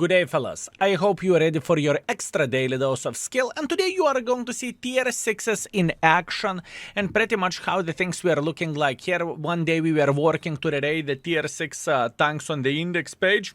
Good day, fellas. I hope you are ready for your extra daily dose of skill, and today you are going to see tier 6s in action and pretty much how the things were looking like here. One day we were working to raid the tier 6 tanks on the index page.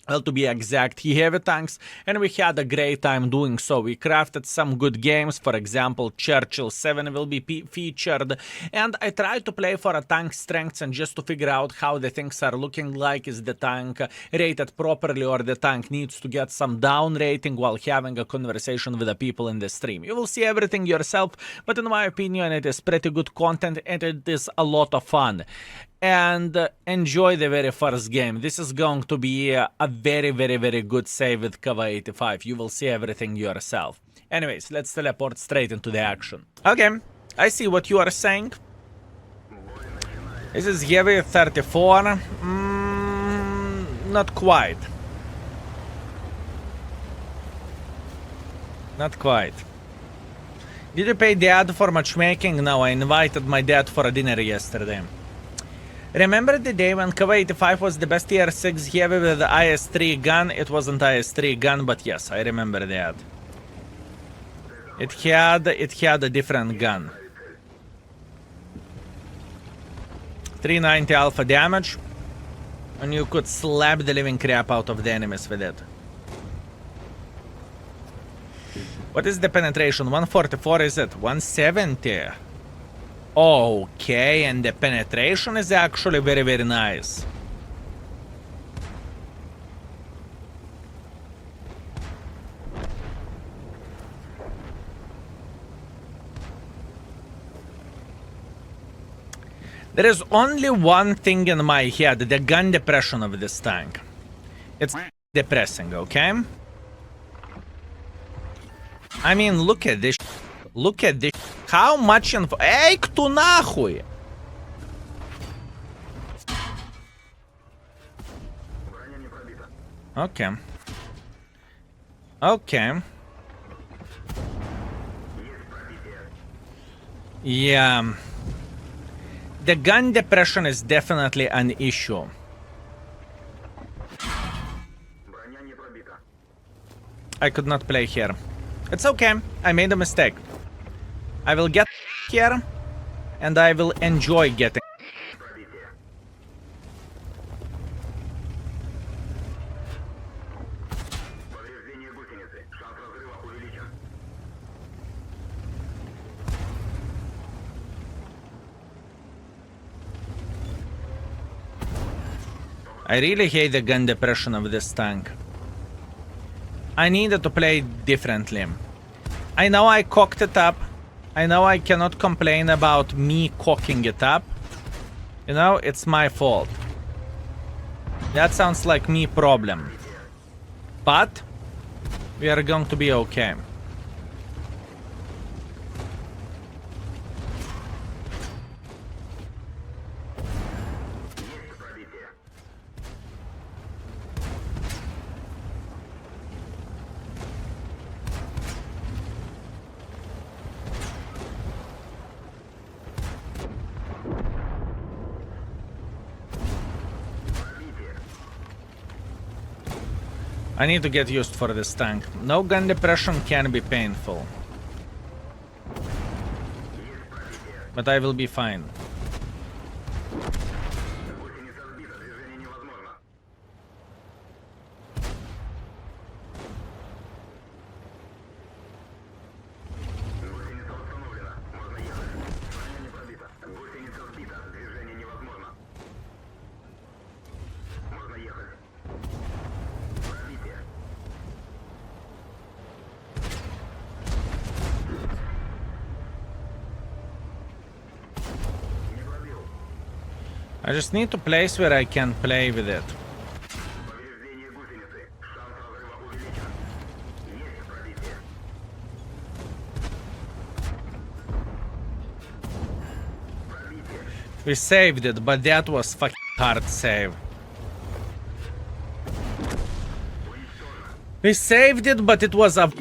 Well, to be exact, heavy tanks, and we had a great time doing so. We crafted some good games, for example, Churchill 7 will be featured, and I tried to play for a tank strengths and just to figure out how the things are looking like. Is the tank rated properly, or the tank needs to get some down rating while having a conversation with the people in the stream. You will see everything yourself, but in my opinion it is pretty good content and it is a lot of fun. And enjoy the very first game. This is going to be a very good save with cover 85. You will see everything yourself. Anyways, let's teleport straight into the action. Okay, I see what you are saying. This is heavy 34. Not quite. Not quite. Did you pay dad for matchmaking? No, I invited my dad for a dinner yesterday. Remember the day when Cover 85 was the best tier 6 heavy with the IS-3 gun? It wasn't IS-3 gun, but yes, I remember that. It had a different gun. 390 alpha damage, and you could slap the living crap out of the enemies with it. What is the penetration? 144, is it? 170? Okay, and the penetration is actually very nice. There is only one thing in my head, the gun depression of this tank. It's depressing, okay? I mean, look at this. Look at this. How much info? Эй, кто нахуй? Okay. Okay. Yeah. The gun depression is definitely an issue. I could not play here. It's okay. I made a mistake. I will get here, and I will enjoy getting. I really hate the gun depression of this tank. I needed to play differently. I know I cocked it up. I know I cannot complain about me cocking it up. You know, it's my fault. That sounds like me problem. But we are going to be okay. I need to get used for this tank. No gun depression can be painful. But I will be fine. I just need a place where I can play with it. We saved it, but that was fucking hard save. We saved it, but it was a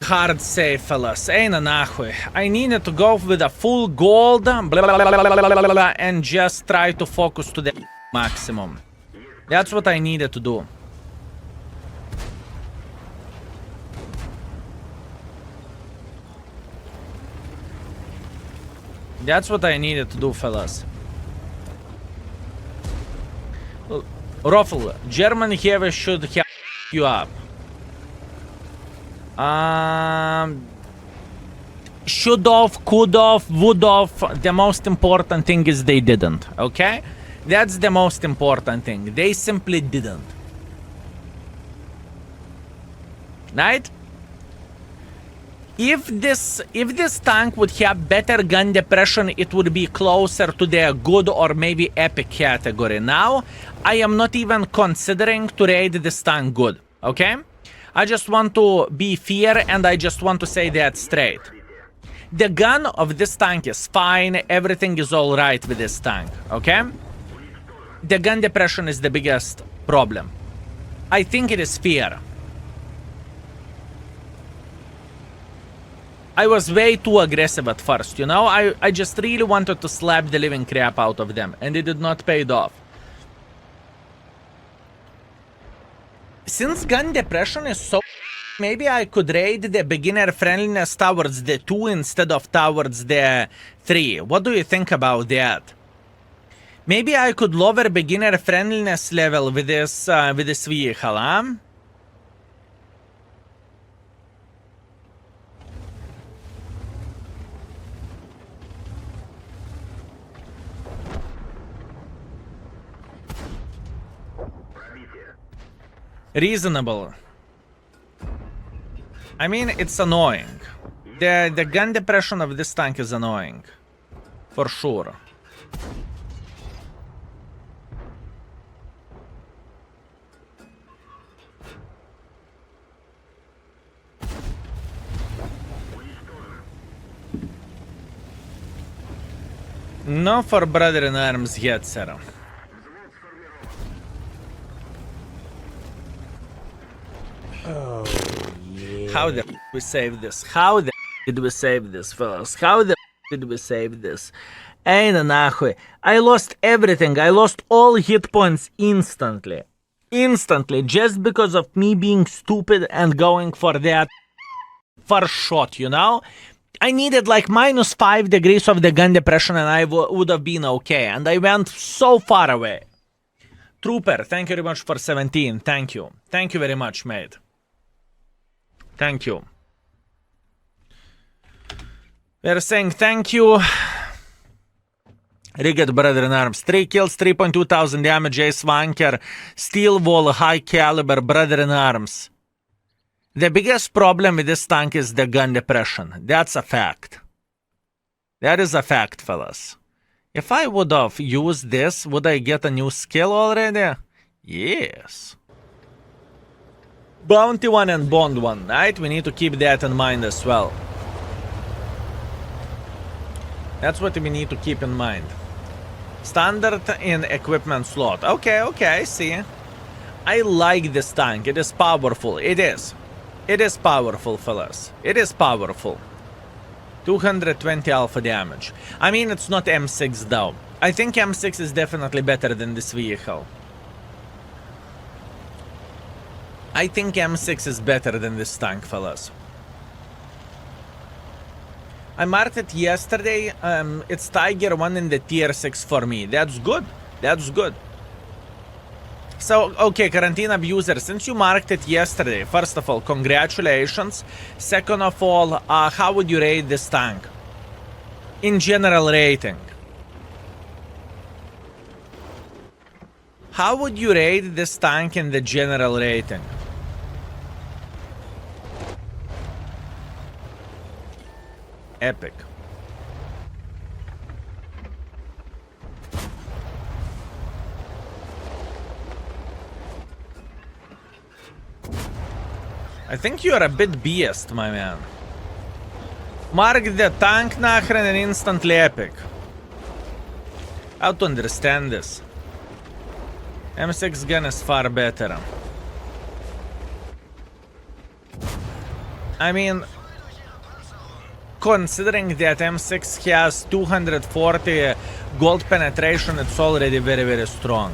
hard save, fellas. Ain't nahуй. I needed to go with a full gold, blah, blah, blah, blah, blah, blah, blah, and just try to focus to the maximum. That's what I needed to do. That's what I needed to do, fellas. Ruffle, German heavy should have you up. Should have, could have, would have. The most important thing is they didn't, okay? That's the most important thing. They simply didn't. Right? If this tank would have better gun depression, it would be closer to the good or maybe epic category. Now, I am not even considering to rate this tank good, okay? I just want to be fair and I just want to say that straight. The gun of this tank is fine, everything is alright with this tank, okay? The gun depression is the biggest problem. I think it is fair. I was way too aggressive at first, you know? I just really wanted to slap the living crap out of them, and it did not pay off. Since gun depression is so... Maybe I could rate the beginner friendliness towards the 2 instead of towards the 3. What do you think about that? Maybe I could lower beginner friendliness level with this vehicle, huh? Reasonable. I mean, it's annoying. The gun depression of this tank is annoying. For sure. No for brother in arms yet, sir. Oh, yeah. How the f we save this? How the f did we save this, fellas? How the f did we save this? Ain't nahue. I lost everything. I lost all hit points instantly. Instantly. Just because of me being stupid and going for that first shot, you know? I needed like -5 degrees of the gun depression and I would have been okay. And I went so far away. Trooper, thank you very much for 17. Thank you. Thank you very much, mate. Thank you. We're saying thank you. Rigged brother in arms. 3 kills, 3.2 thousand damage, ace wanker, steel wall, high caliber, brother in arms. The biggest problem with this tank is the gun depression. That's a fact. That is a fact, fellas. If I would have used this, would I get a new skill already? Yes. Bounty 1 and Bond 1, right? We need to keep that in mind as well. That's what we need to keep in mind. Standard in equipment slot. Okay, I see. I like this tank. It is powerful. It is. It is powerful, fellas. It is powerful. 220 alpha damage. I mean, it's not M6 though. I think M6 is definitely better than this vehicle. I think M6 is better than this tank, fellas. I marked it yesterday. It's Tiger 1 in the tier 6 for me. That's good. That's good. So, okay, Quarantine Abuser, since you marked it yesterday, first of all, congratulations. Second of all, how would you rate this tank? In general rating. How would you rate this tank in the general rating? Epic. I think you are a bit biased, my man. Mark the tank nachren and instantly epic. How to understand this? M6 gun is far better. I mean, considering that M6 has 240 gold penetration, it's already very, very strong.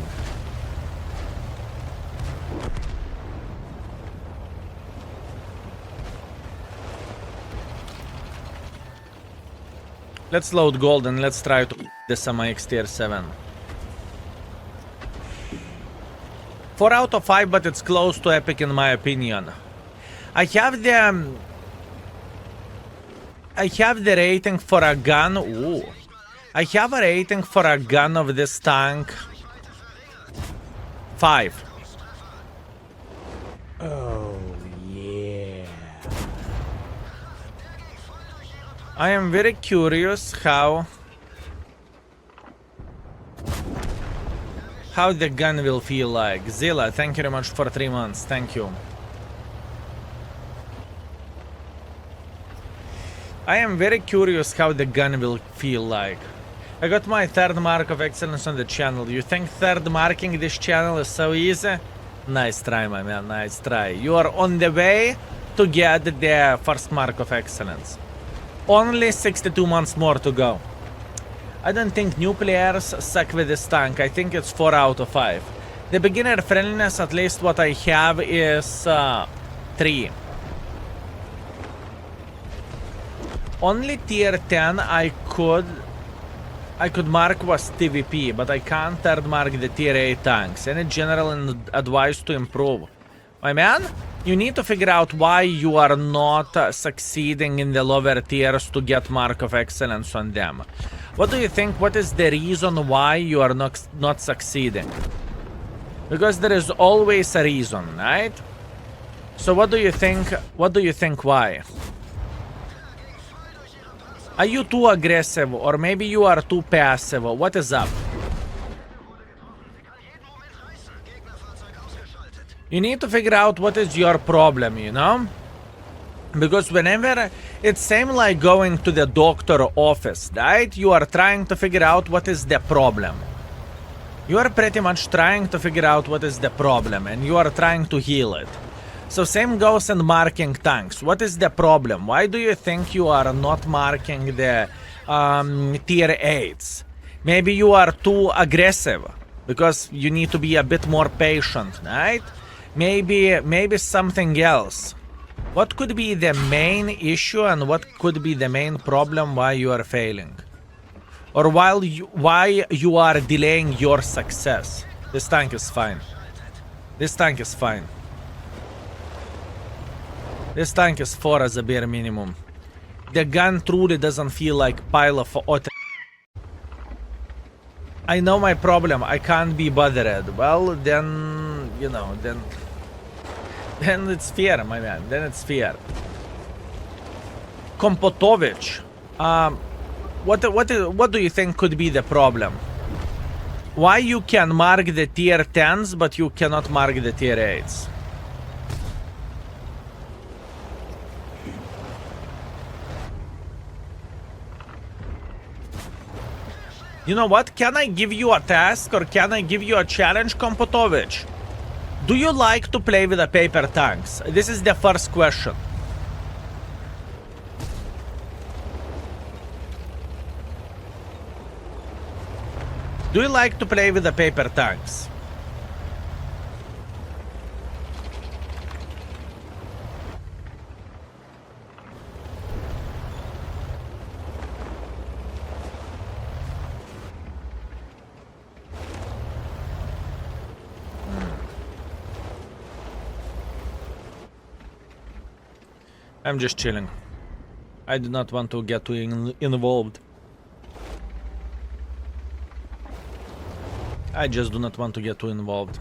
Let's load gold and let's try to this MX tier 7. 4 out of 5, but it's close to epic in my opinion. I have the rating for a gun. Ooh. I have a rating for a gun of this tank. 5. Oh, yeah. I am very curious how the gun will feel like. Zilla, thank you very much for 3 months. Thank you. I am very curious how the gun will feel like. I got my 3rd mark of excellence on the channel. You think 3rd marking this channel is so easy? Nice try, my man. Nice try. You are on the way to get the 1st mark of excellence. Only 62 months more to go. I don't think new players suck with this tank. I think it's 4 out of 5. The beginner friendliness, at least what I have, is 3. Only tier 10 I could mark was TVP, but I can't 3rd mark the tier 8 tanks. Any general advice to improve? My man, you need to figure out why you are not succeeding in the lower tiers to get mark of excellence on them. What do you think? What is the reason why you are not succeeding? Because there is always a reason, right? So what do you think? What do you think why? Are you too aggressive, or maybe you are too passive? What is up? You need to figure out what is your problem, you know? Because whenever it's same like going to the doctor office, right? You are trying to figure out what is the problem. You are pretty much trying to figure out what is the problem, and you are trying to heal it. So same goes in marking tanks. What is the problem? Why do you think you are not marking the tier 8s? Maybe you are too aggressive because you need to be a bit more patient, right? Maybe something else. What could be the main issue and what could be the main problem why you are failing? Or why you are delaying your success? This tank is fine. This tank is fine. This tank is 4 as a bare minimum. The gun truly doesn't feel like pile of auto. I know my problem. I can't be bothered. Well, then, you know, then it's fair, my man. Then it's fair. Kompotovich. What do you think could be the problem? Why you can mark the tier 10s, but you cannot mark the tier 8s? You know what? Can I give you a task or can I give you a challenge, Kompotovich? Do you like to play with the paper tanks? This is the first question. Do you like to play with the paper tanks? I'm just chilling. I do not want to get too involved. I just do not want to get too involved.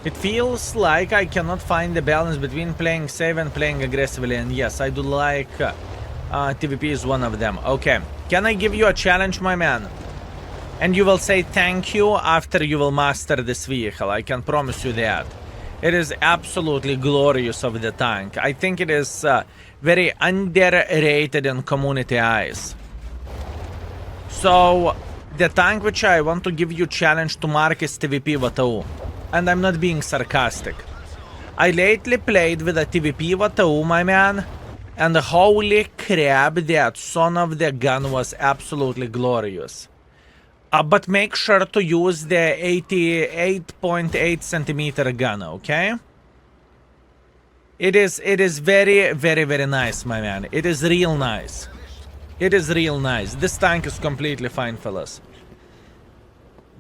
It feels like I cannot find the balance between playing safe and playing aggressively, and yes, I do like TVP is one of them. Okay, can I give you a challenge, my man? And you will say thank you after you will master this vehicle. I can promise you that. It is absolutely glorious of the tank. I think it is very underrated in community eyes. So, the tank which I want to give you challenge to mark is TVP Vatau. And I'm not being sarcastic. I lately played with a TVP Vatau, my man. And holy crap, that son of the gun was absolutely glorious. But make sure to use the 88.8 centimeter gun, okay? It is very, very, very nice, my man. It is real nice. It is real nice. This tank is completely fine, fellas.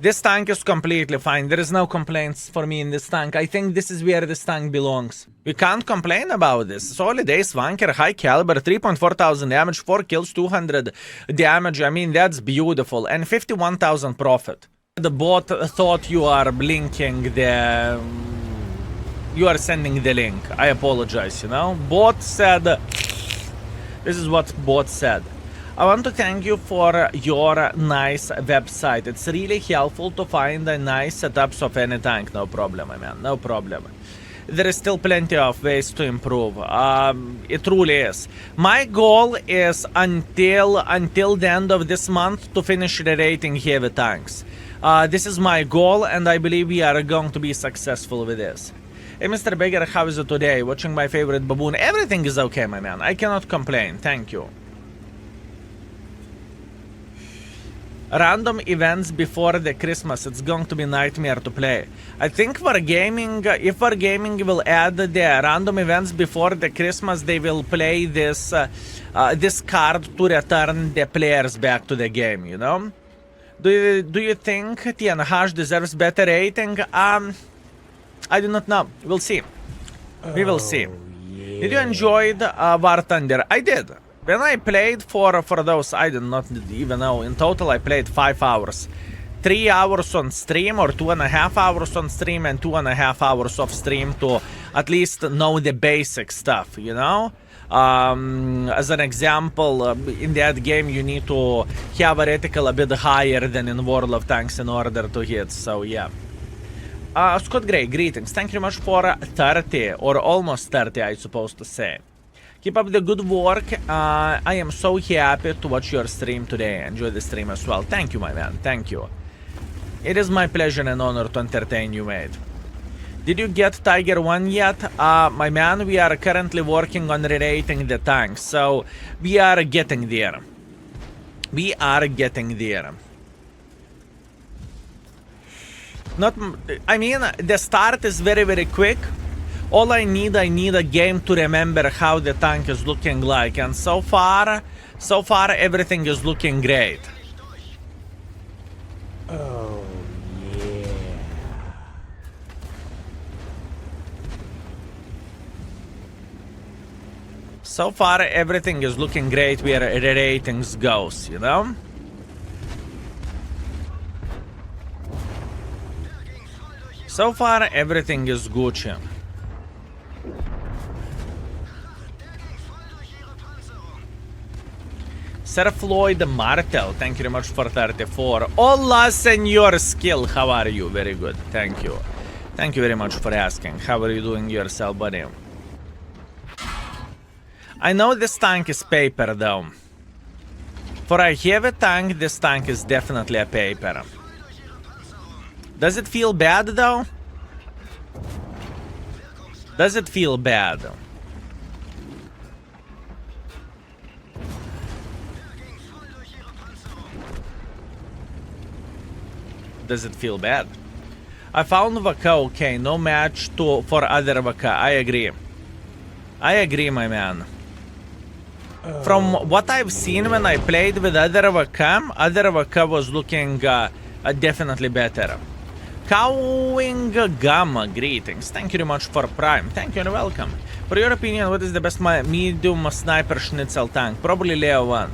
This tank is completely fine. There is no complaints for me in this tank. I think this is where this tank belongs. We can't complain about this. Solid ace, Wanker, high caliber, 3.4 thousand damage, 4 kills, 200 damage. I mean, that's beautiful. And 51,000 profit. The bot thought you are blinking the... You are sending the link. I apologize, you know? Bot said... This is what bot said. I want to thank you for your nice website. It's really helpful to find a nice setups of any tank. No problem, my man. No problem. There is still plenty of ways to improve. It truly is. My goal is until the end of this month to finish rating heavy tanks. This is my goal, and I believe we are going to be successful with this. Hey, Mr. Beggar, how is it today? Watching my favorite baboon. Everything is okay, my man. I cannot complain. Thank you. Random events before the Christmas, it's going to be nightmare to play. I think Wargaming, if Wargaming will add the random events before the Christmas, they will play this this card to return the players back to the game, you know? Do you think TNH deserves better rating? I do not know. We'll see. We will see. Yeah. Did you enjoy War Thunder? I did. When I played for those, I did not even know. In total, I played 5 hours. 3 hours on stream, or 2.5 hours on stream, and 2.5 hours off stream to at least know the basic stuff, you know? As an example, in that game, you need to have a reticle a bit higher than in World of Tanks in order to hit, so yeah. Scott Gray, greetings. Thank you very much for 30, or almost 30, I suppose to say. Keep up the good work. I am so happy to watch your stream today. Enjoy the stream as well. Thank you, my man. Thank you. It is my pleasure and honor to entertain you, mate. Did you get Tiger 1 yet? My man, we are currently working on re-rating the tanks, so we are getting there. We are getting there. I mean, the start is very, very quick. All I need a game to remember how the tank is looking like, and so far everything is looking great. Oh, yeah. So far everything is looking great where the ratings goes, you know? So far everything is Gucci. Sir Floyd Martel, thank you very much for 34. Hola, Senor Skill. How are you? Very good. Thank you. Thank you very much for asking. How are you doing yourself, buddy? I know this tank is paper, though. For a heavy tank, this tank is definitely a paper. Does it feel bad, though? Does it feel bad? Does it feel bad? I found Vaka okay, no match for other Vaka. I agree. I agree, my man. From what I've seen when I played with other Vaka was looking definitely better. Cowing Gamma, greetings. Thank you very much for Prime. Thank you and welcome. For your opinion, what is the best medium sniper schnitzel tank? Probably Leo 1.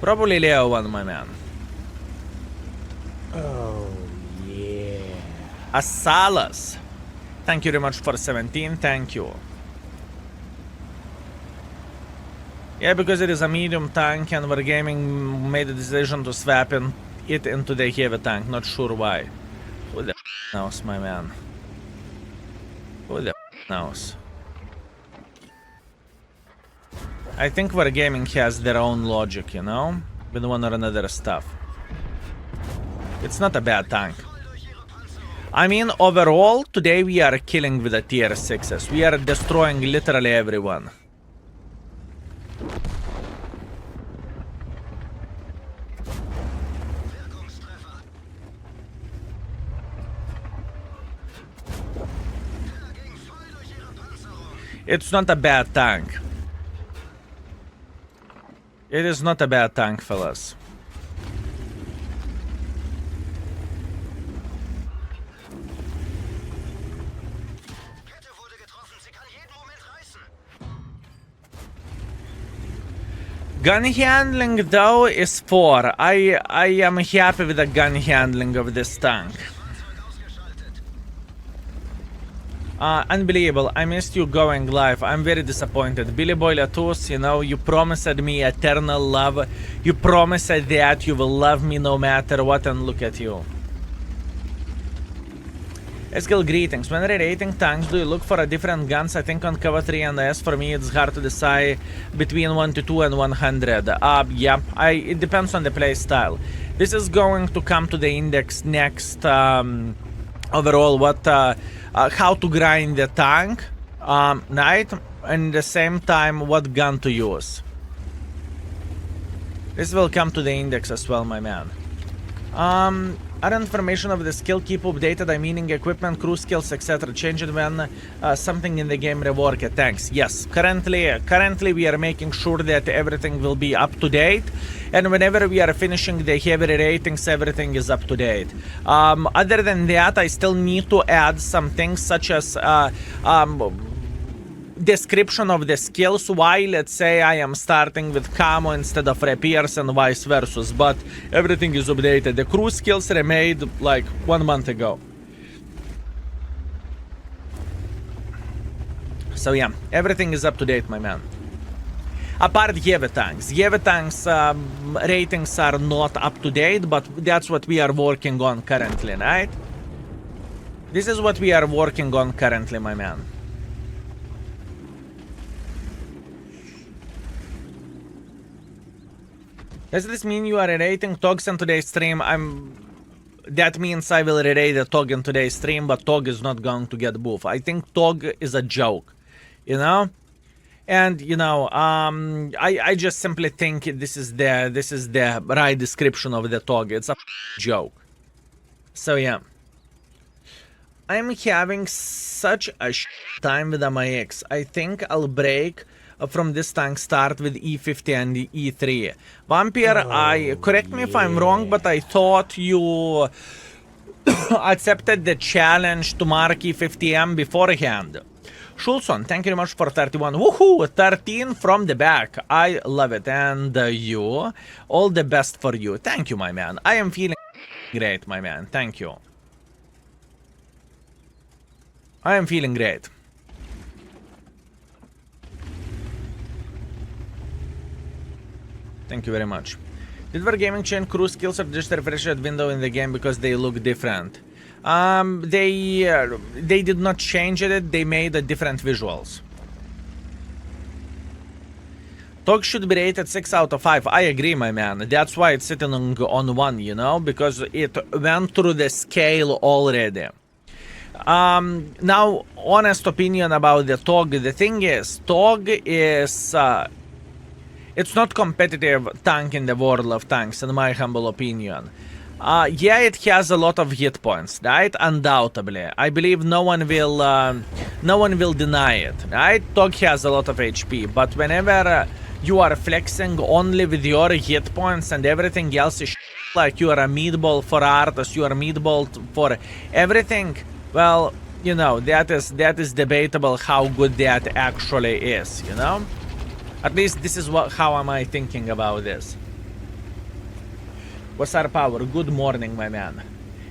Probably Leo 1, my man. Oh, yeah. Asalas. Thank you very much for 17. Thank you. Yeah, because it is a medium tank and Wargaming made the decision to swap it into the heavy tank. Not sure why. Who the knows, my man? Who the knows? I think Wargaming has their own logic, you know? With one or another stuff. It's not a bad tank. I mean, overall, today we are killing with the tier 6s. We are destroying literally everyone. It's not a bad tank. It is not a bad tank, fellas. Gun handling though is 4. I am happy with the gun handling of this tank. Unbelievable. I missed you going live. I'm very disappointed. Billy Boy Latus, you know, you promised me eternal love. You promised that you will love me no matter what, and look at you. Skill greetings. When rerating tanks, do you look for a different guns? I think on cover 3 and S, for me, it's hard to decide between 122 and 100. Yeah, it depends on the play style. This is going to come to the index next. Overall, what, how to grind the tank, right? And at the same time, what gun to use. This will come to the index as well, my man. Other information of the skill keep updated. I meaning equipment, crew skills, etc. Change it when something in the game rework it. Thanks. Yes, currently we are making sure that everything will be up to date, and whenever we are finishing the heavy ratings, everything is up to date. Other than that, I still need to add some things such as description of the skills, why let's say I am starting with camo instead of repairs and vice versa, but everything is updated. The crew skills remade like 1 month ago. So yeah, everything is up to date, my man. Apart heavy tanks. Heavy tanks ratings are not up to date, but that's what we are working on currently, right? This is what we are working on currently, my man. Does this mean you are rating Togs in today's stream? That means I will rate the Tog in today's stream, but Tog is not going to get buff. I think Tog is a joke, you know? And you know, I just simply think this is the right description of the Tog. It's a joke. So yeah. I'm having such a time with MIX. I think I'll break from this tank, start with E50 and E3. Vampire, correct me if I'm wrong, but I thought you accepted the challenge to mark E50M beforehand. Schulson, thank you very much for 31. Woohoo! 13 from the back. I love it. And you, all the best for you. Thank you, my man. I am feeling great, my man. Thank you. I am feeling great. Thank you very much. Did Wargaming change crew skills or just refresh that window in the game because they look different? They did not change it, they made different visuals. Tog should be rated 6 out of 5. I agree, my man. That's why it's sitting on 1, you know, because it went through the scale already. Now, honest opinion about the Tog. The thing is, Tog is... it's not competitive tank in the world of tanks, in my humble opinion. Yeah, it has a lot of hit points, right? Undoubtedly. I believe no one will deny it, right? Tog has a lot of HP, but whenever you are flexing only with your hit points and everything else is like you are a meatball for artists, you are a meatball for everything, well, you know, that is debatable how good that actually is, you know? At least this is how am I thinking about this. What's our power? Good morning, my man.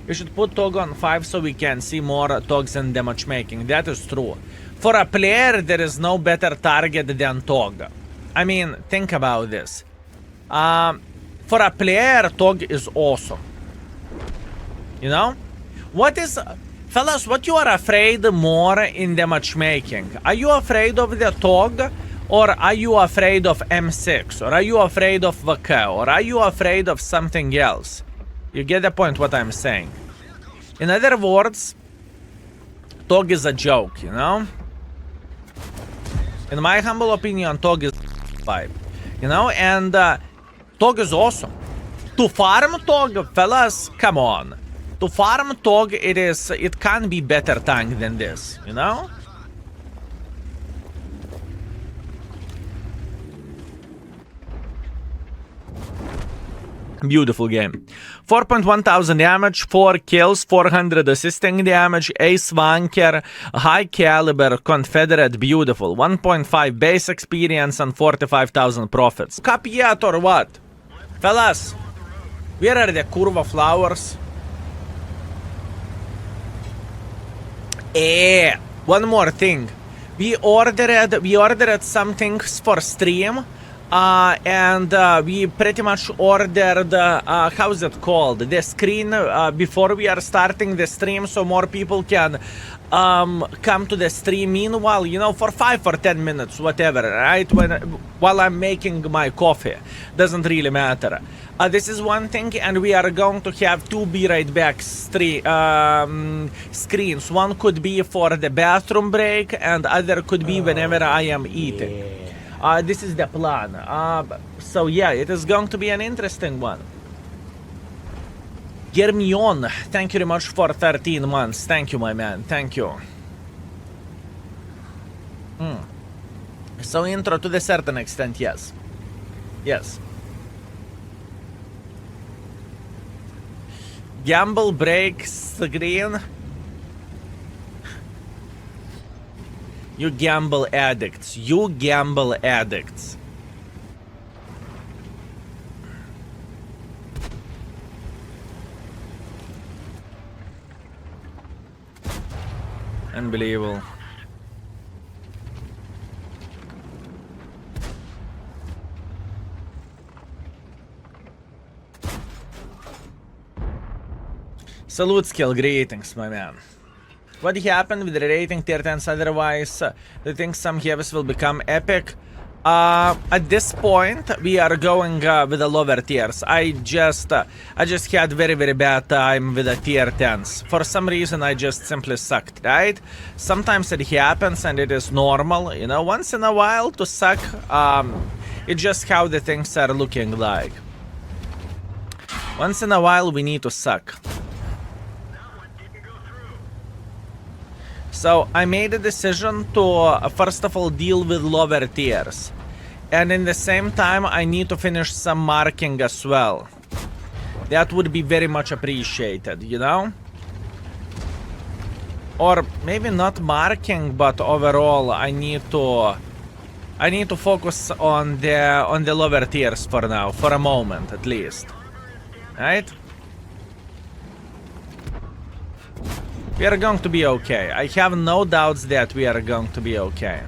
You should put Tog on 5 so we can see more Togs in the matchmaking. That is true. For a player, there is no better target than Tog. I mean, think about this. For a player, Tog is awesome. You know? What is... Fellas, what you are afraid more in the matchmaking? Are you afraid of the Tog? Or are you afraid of M6? Or are you afraid of VK? Or are you afraid of something else? You get the point what I'm saying. In other words, Tog is a joke, you know? In my humble opinion, Tog is 5. You know, and Tog is awesome. To farm Tog, fellas, come on. To farm Tog, it can't be better tank than this, you know? Beautiful game. 4.1 thousand damage, 4 kills, 400 assisting damage, ace wanker, high caliber, confederate, beautiful. 1.5 base experience and 45,000 profits. Cup yet or what? Fellas, where are the curva flowers? One more thing. We ordered some things for stream. And we pretty much ordered, how's it called? The screen before we are starting the stream so more people can come to the stream meanwhile, you know, for 5 or 10 minutes, whatever, right? While I'm making my coffee. Doesn't really matter. This is one thing, and we are going to have 2 Be Right Back screens. One could be for the bathroom break, and other could be whenever I am eating. Yeah. This is the plan. So yeah, it is going to be an interesting one. Germion, thank you very much for 13 months. Thank you, my man. Thank you. So intro to the certain extent, yes. Yes. Gamble break screen. You gamble addicts. You gamble addicts. Unbelievable. Salute skill, greetings, my man. What happened with the rating tier 10s? Otherwise, do you think some heavies will become epic? At this point, we are going with the lower tiers. I just had very bad time with the tier 10s. For some reason, I just simply sucked, right? Sometimes it happens and it is normal, you know, once in a while to suck. It's just how the things are looking like. Once in a while, we need to suck. So I made a decision to first of all deal with lower tiers, and in the same time I need to finish some marking as well. That would be very much appreciated, you know? Or maybe not marking, but overall I need to focus on the lower tiers for now, for a moment at least. Right? We are going to be okay. I have no doubts that we are going to be okay.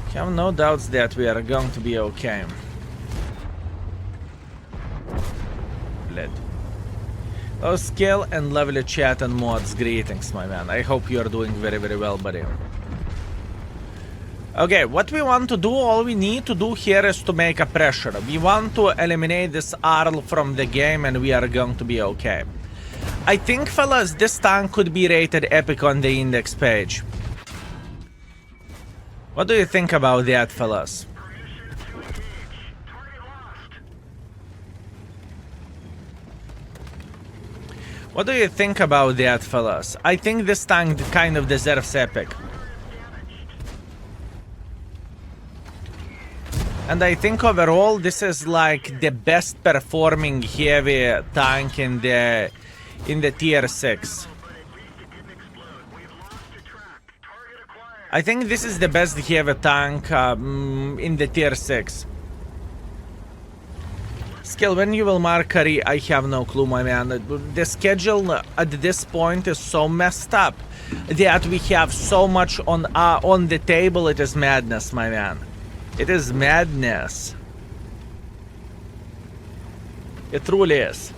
I have no doubts that we are going to be okay. Bled. Oh, skill and lovely chat and mods. Greetings, my man. I hope you are doing very well, buddy. Okay, what we want to do, all we need to do here is to make a pressure. We want to eliminate this Arl from the game and we are going to be okay. I think, fellas, this tank could be rated epic on the index page. What do you think about that, fellas? What do you think about that, fellas? I think this tank kind of deserves epic. And I think overall this is like the best performing heavy tank in the tier 6. I think this is the best heavy tank in the tier 6. Skill, when you will mark Curry, I have no clue, my man. The schedule at this point is so messed up that we have so much on the table. It is madness, my man. It is madness. It truly is.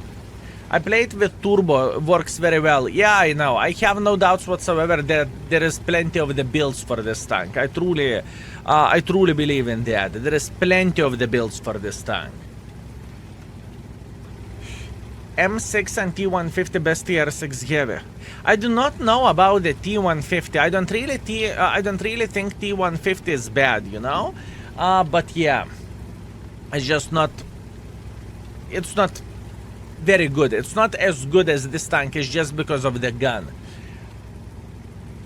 I played with Turbo, works very well. Yeah, I know. I have no doubts whatsoever that there is plenty of the builds for this tank. I truly believe in that. There is plenty of the builds for this tank. M6 and T150 best tier 6 heavy. I do not know about the T150. I don't really think T150 is bad, you know? But yeah, it's just not. It's not very good. It's not as good as this tank. It's just because of the gun.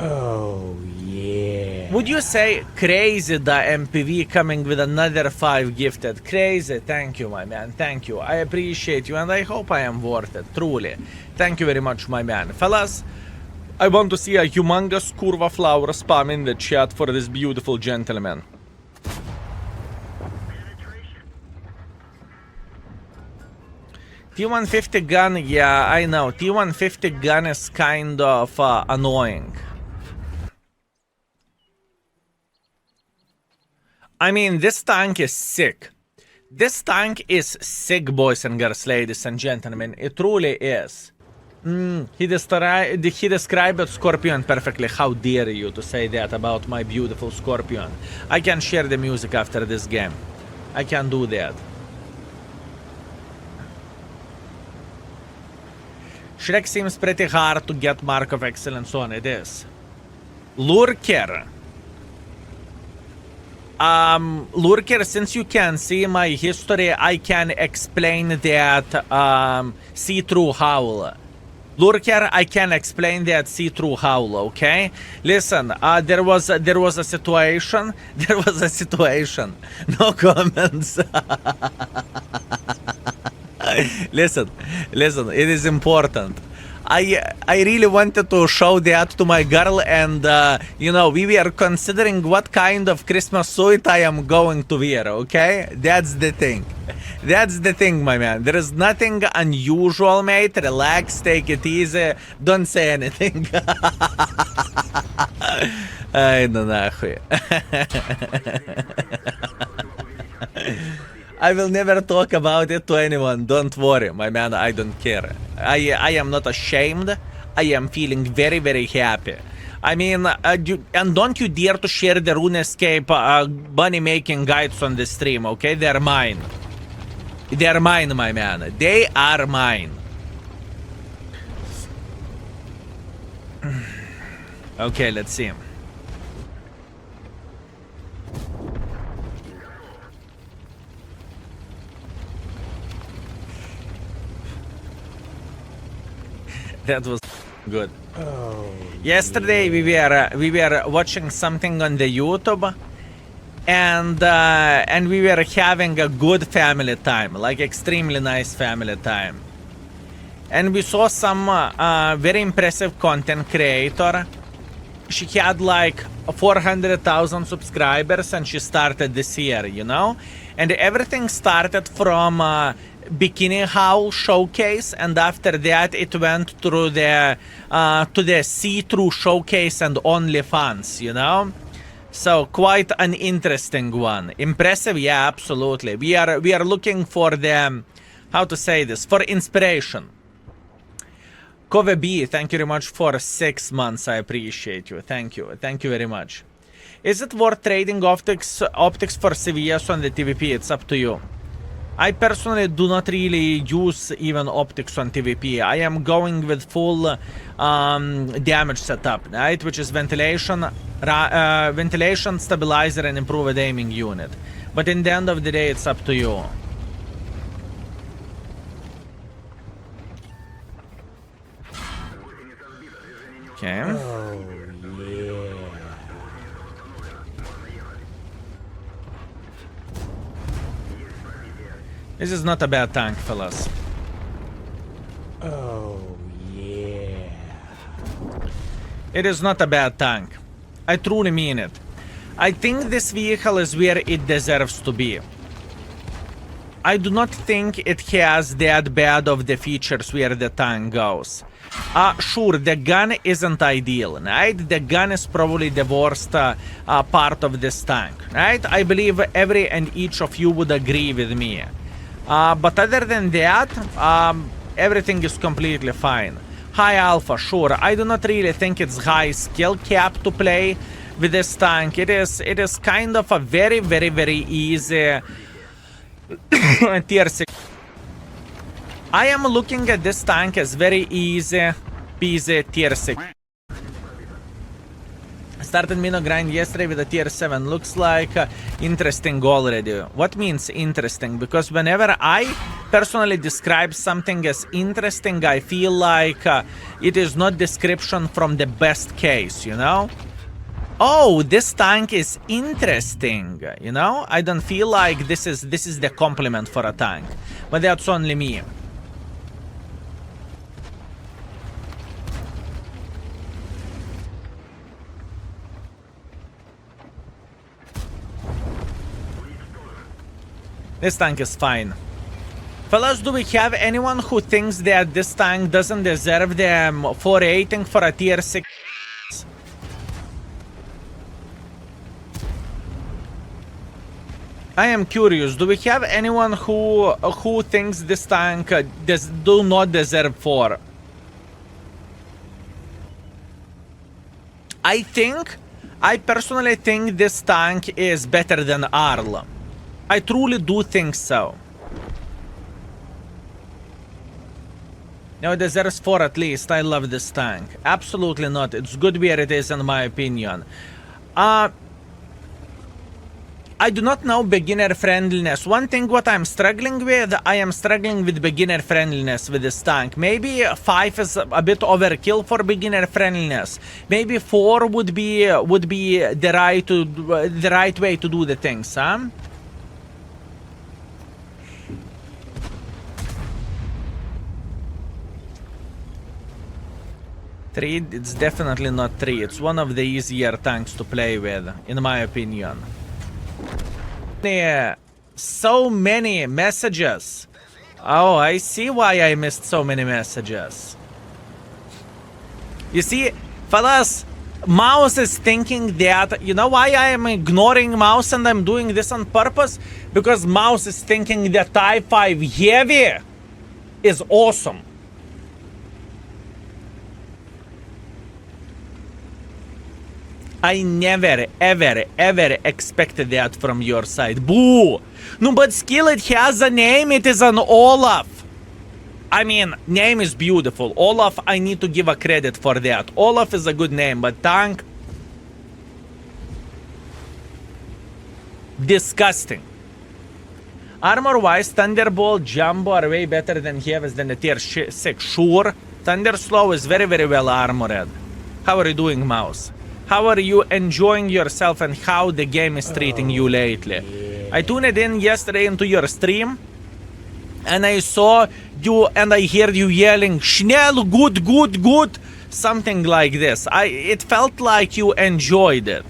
Oh yeah. Would you say crazy the MPV coming with another 5 gifted? Crazy, thank you, my man, thank you. I appreciate you and I hope I am worth it, truly. Thank you very much, my man. Fellas, I want to see a humongous curva flower spam in the chat for this beautiful gentleman. T150 gun, yeah, I know. T150 gun is kind of annoying. I mean, this tank is sick. This tank is sick, boys and girls, ladies and gentlemen. It truly is. He described Scorpion perfectly. How dare you to say that about my beautiful Scorpion? I can share the music after this game. I can do that. Shrek seems pretty hard to get Mark of Excellence on. It is. Lurker. Lurker, since you can see my history, I can explain that see-through howl. Lurker, I can explain that see-through howl, okay? Listen, there was a situation. There was a situation. No comments. Listen, it is important. I really wanted to show that to my girl and, you know, we were considering what kind of Christmas suit I am going to wear, okay? That's the thing. That's the thing, my man. There is nothing unusual, mate. Relax, take it easy. Don't say anything. Ай, ну нахуй. I will never talk about it to anyone. Don't worry, my man. I don't care. I am not ashamed. I am feeling very, very happy. I mean, and don't you dare to share the RuneScape bunny making guides on the stream, okay? They're mine. They're mine, my man. They are mine. Okay, let's see. That was good. Oh, Yesterday we were watching something on the YouTube, and we were having a good family time, like extremely nice family time. And we saw some very impressive content creator. She had like 400,000 subscribers, and she started this year, you know. And everything started from Bikini Howl showcase, and after that it went through the to the see-through showcase and OnlyFans, you know. So quite an interesting one. Impressive, yeah, absolutely. We are looking for the, how to say this, for inspiration. Kove B, thank you very much for 6 months. I appreciate you. Thank you very much. Is it worth trading optics for CVS on the TVP? It's up to you. I personally do not really use even optics on TVP. I am going with full damage setup, right? Which is ventilation, ventilation, stabilizer, and improved aiming unit. But in the end of the day, it's up to you. Okay. oh yeah. This is not a bad tank, fellas. Oh yeah. It is not a bad tank. I truly mean it. I think this vehicle is where it deserves to be. I do not think it has that bad of the features where the tank goes. Sure, the gun isn't ideal, right? The gun is probably the worst part of this tank, right? I believe every and each of you would agree with me. But other than that, everything is completely fine. High alpha, sure. I do not really think it's high skill cap to play with this tank. It is kind of a very, very, very easy tier 6. I am looking at this tank as very easy peasy tier 6. Started Mino grind yesterday with a tier 7. Looks like interesting already. What means interesting? Because whenever I personally describe something as interesting, I feel like it is not description from the best case, you know? Oh, this tank is interesting. You know, I don't feel like this is the compliment for a tank, but that's only me. This tank is fine. Fellas, do we have anyone who thinks that this tank doesn't deserve the 4 rating for a tier 6? I am curious, do we have anyone who thinks this tank do not deserve 4? I personally think this tank is better than Arl. I truly do think so. No, it deserves 4 at least. I love this tank. Absolutely not. It's good where it is, in my opinion. I do not know beginner friendliness. One thing what I'm struggling with, I am struggling with beginner friendliness with this tank. Maybe 5 is a bit overkill for beginner friendliness. Maybe 4 would be the right way to do the things, huh? Three, it's definitely not 3. It's one of the easier tanks to play with, in my opinion. So many messages. Oh, I see why I missed so many messages. You see, fellas, Mouse is thinking that, you know why I am ignoring Mouse and I'm doing this on purpose? Because Mouse is thinking that Type 5 Heavy is awesome. I never, ever expected that from your side. Boo! No, but skill, it has a name. It is an Olaf. I mean, name is beautiful. Olaf, I need to give a credit for that. Olaf is a good name, but tank... disgusting. Armor-wise, Thunderbolt, Jumbo are way better than Heavies than the tier 6. Sure. Thunderslow is very, very well armored. How are you doing, Mouse? How are you enjoying yourself and how the game is treating you lately? Yeah. I tuned in yesterday into your stream and I saw you and I heard you yelling, Schnell, good, good, good. Something like this. It felt like you enjoyed it.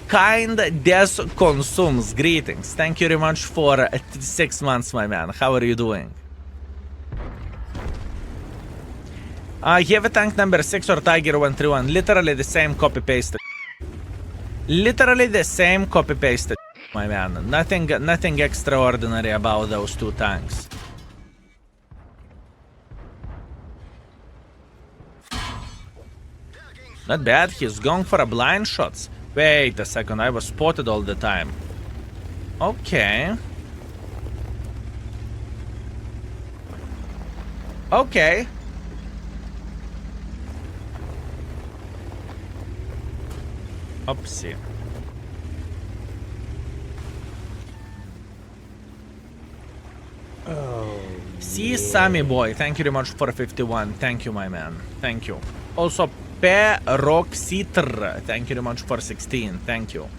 Kind des consumes. Greetings. Thank you very much for 6 months, my man. How are you doing? You have a tank number 6 or Tiger 131. Literally the same copy-pasted. Literally the same copy-pasted, my man. Nothing extraordinary about those two tanks. Not bad, he's going for a blind shots. Wait a second, I was spotted all the time. Okay. Okay. Oopsie. Oh, See, Sammy boy, thank you very much for 51. Thank you, my man. Thank you. Also, Peroxitr, thank you very much for 16. Thank you.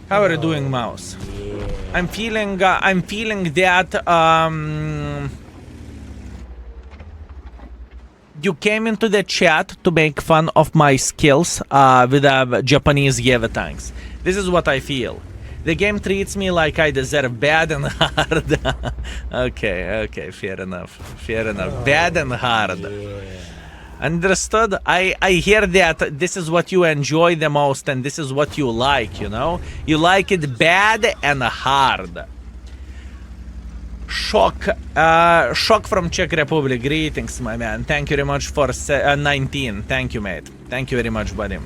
How are you doing, Mouse? yeah. I'm feeling that you came into the chat to make fun of my skills with Japanese Yeva tanks. This is what I feel. The game treats me like I deserve bad and hard. Okay, fair enough. Fair enough. Bad and hard. Yeah. Understood? I hear that this is what you enjoy the most and this is what you like, you know? You like it bad and hard. Shock from Czech Republic. Greetings, my man. Thank you very much for 19. Thank you, mate. Thank you very much, buddy.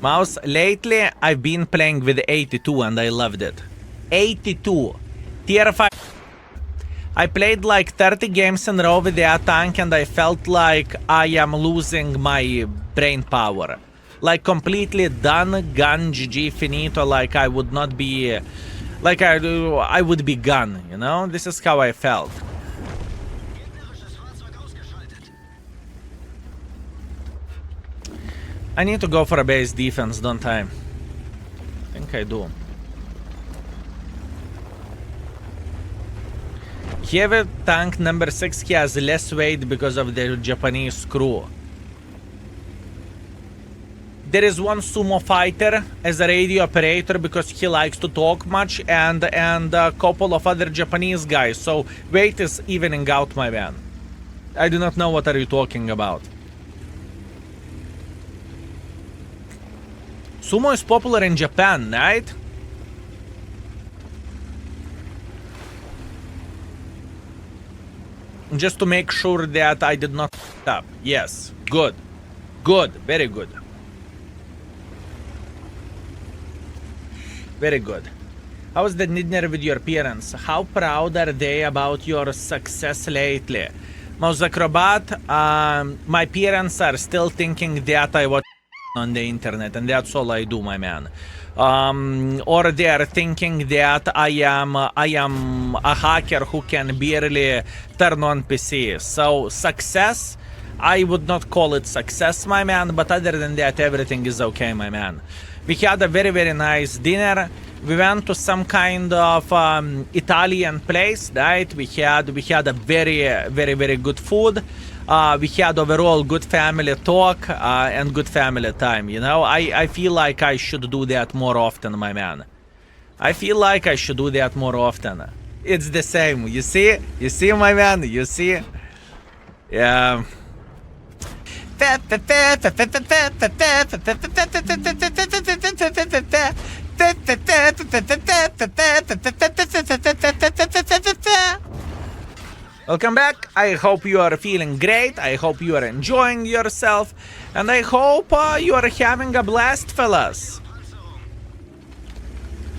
Mouse, lately I've been playing with 82 and I loved it. 82. Tier 5. I played like 30 games in a row with that tank and I felt like I am losing my brain power. Like completely done, gone, GG, finito, like I would not be... Like I would be gone, you know? This is how I felt. I need to go for a base defense, don't I? I think I do. Heavy tank number 6 has less weight because of the Japanese crew. There is one sumo fighter as a radio operator because he likes to talk much, and a couple of other Japanese guys. So weight is evening out, my man. I do not know what are you talking about. Sumo is popular in Japan, right? Just to make sure that I did not up. Yes, good. Good, very good. Very good. How is the dinner with your parents? How proud are they about your success lately? Mouse Acrobat, my parents are still thinking that I was on the internet, and that's all I do, my man. Or they are thinking that I am a hacker who can barely turn on PC. So success, I would not call it success, my man, but other than that, everything is okay, my man. We had a very, very nice dinner. We went to some kind of Italian place, right? We had a very, very, very good food. We had overall good family talk and good family time, you know? I feel like I should do that more often, my man. I feel like I should do that more often. It's the same, you see? You see, my man? You see? Yeah. Welcome back. I hope you are feeling great. I hope you are enjoying yourself. And I hope you are having a blast, fellas.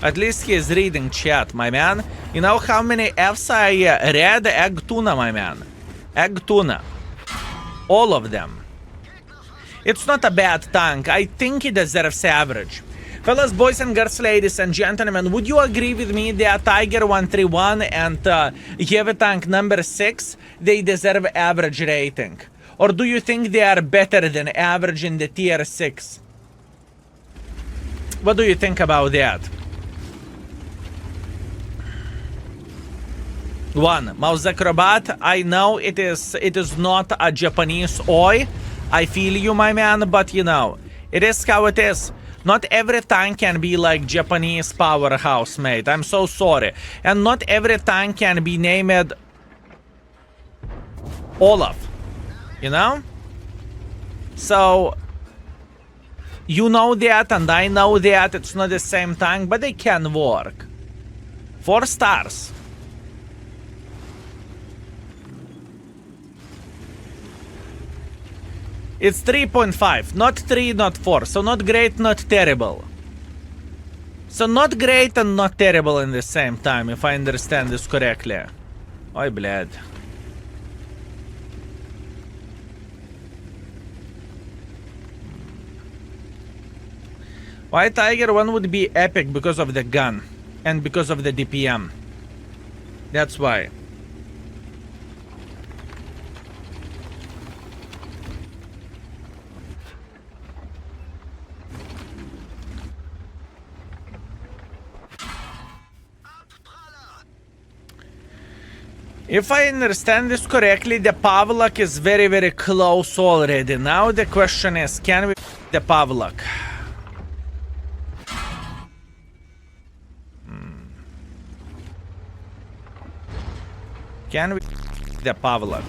At least he is reading chat, my man. You know how many F's I read? Egg tuna, my man. Egg tuna. All of them. It's not a bad tank. I think it deserves average. Fellas, boys and girls, ladies and gentlemen, would you agree with me that Tiger 131 and Heavy Tank number 6, they deserve average rating? Or do you think they are better than average in the tier 6? What do you think about that? 1. Mouse Acrobat, I know it is not a Japanese oi. I feel you, my man, but you know, it is how it is. Not every tank can be like Japanese powerhouse, mate. I'm so sorry. And not every tank can be named Olaf. You know? So, you know that and I know that it's not the same tank, but they can work. 4 stars. It's 3.5, not 3, not 4. So not great, not terrible. So not great and not terrible in the same time, if I understand this correctly. Oi, bled. Why Tiger 1 would be epic because of the gun and because of the DPM. That's why. If I understand this correctly, the Pavlok is very, very close already. Now the question is, can we the Pavlok? Can we the Pavlok?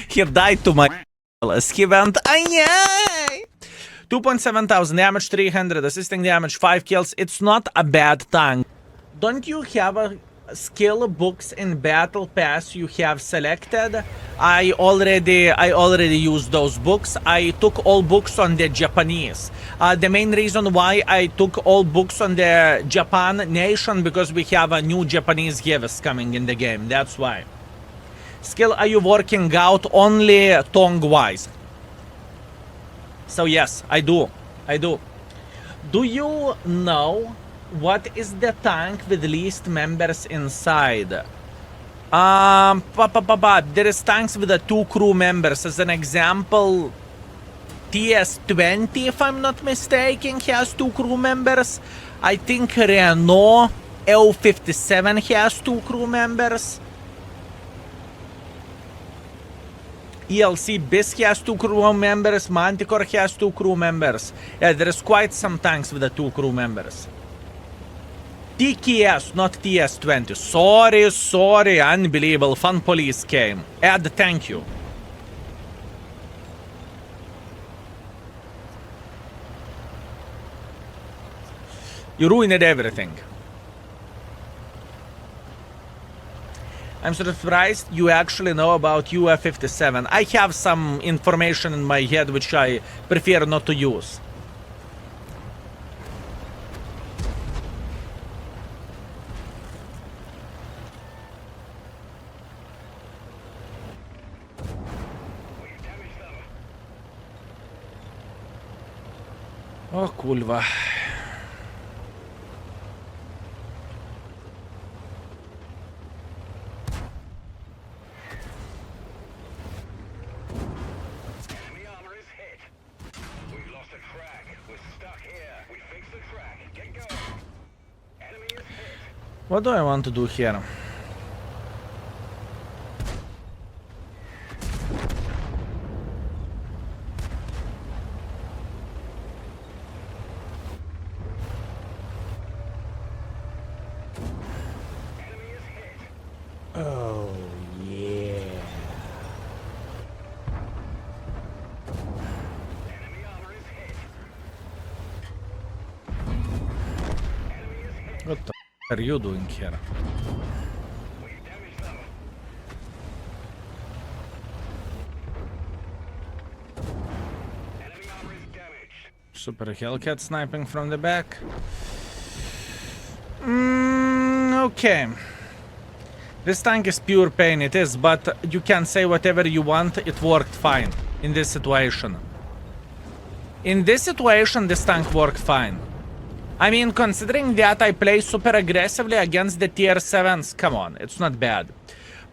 He died to my he went 2.7 thousand damage, 300 assisting damage, 5 kills. It's not a bad tank. Don't you have a skill books in battle pass you have selected? I already used those books. I took all books on the Japanese. The main reason why I took all books on the Japan nation because we have a new Japanese heavies coming in the game. That's why. Skill, are you working out only tongue-wise? So yes, I do. Do you know what is the tank with least members inside? There is tanks with 2 crew members. As an example, TS-20, if I'm not mistaken, has 2 crew members. I think Renault L-57 has 2 crew members. ELC BIS has 2 crew members. Manticore has 2 crew members. Yeah, there is quite some tanks with 2 crew members. TKS, not TS-20. Sorry, unbelievable. Fun police came. Ed, thank you. You ruined everything. I'm surprised you actually know about UF-57. I have some information in my head which I prefer not to use. O kurwa. What do I want to do here? Oh, yeah. What the f are you doing here? Super Hellcat sniping from the back. Okay. This tank is pure pain, it is, but you can say whatever you want, it worked fine in this situation. In this situation, this tank worked fine. I mean, considering that I play super aggressively against the tier 7s, come on, it's not bad.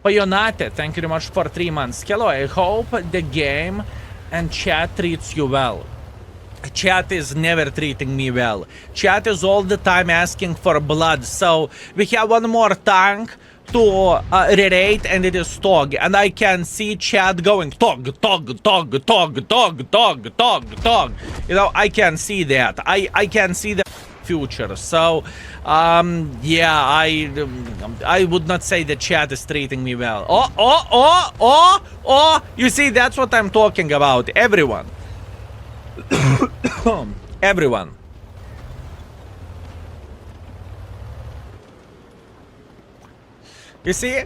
Payonate, thank you very much for 3 months. Hello, I hope the game and chat treats you well. Chat is never treating me well. Chat is all the time asking for blood, so we have one more tank to rerate, and it is Tog, and I can see chat going Tog. You know, I can see that. I can see the future. So, yeah, I would not say the chat is treating me well. Oh! You see, that's what I'm talking about. Everyone. Everyone. You see?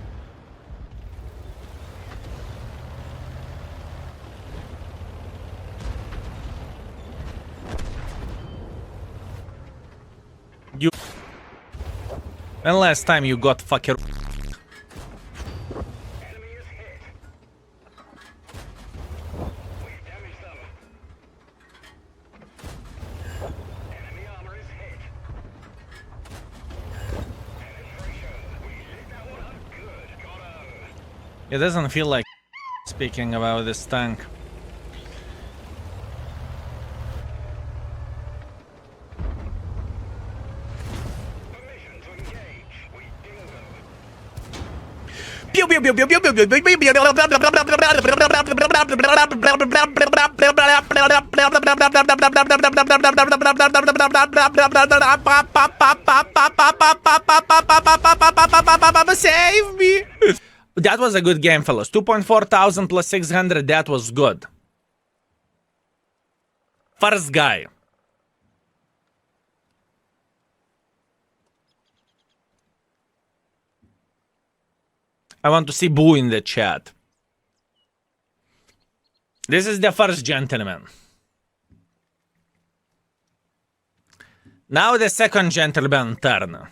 You. When last time you got fucking. It doesn't feel like speaking about this tank. Pew pew pew pew pew pew pew Save me. That was a good game, fellas. 2,400 plus 600, that was good. First guy. I want to see boo in the chat. This is the first gentleman. Now the second gentleman turn.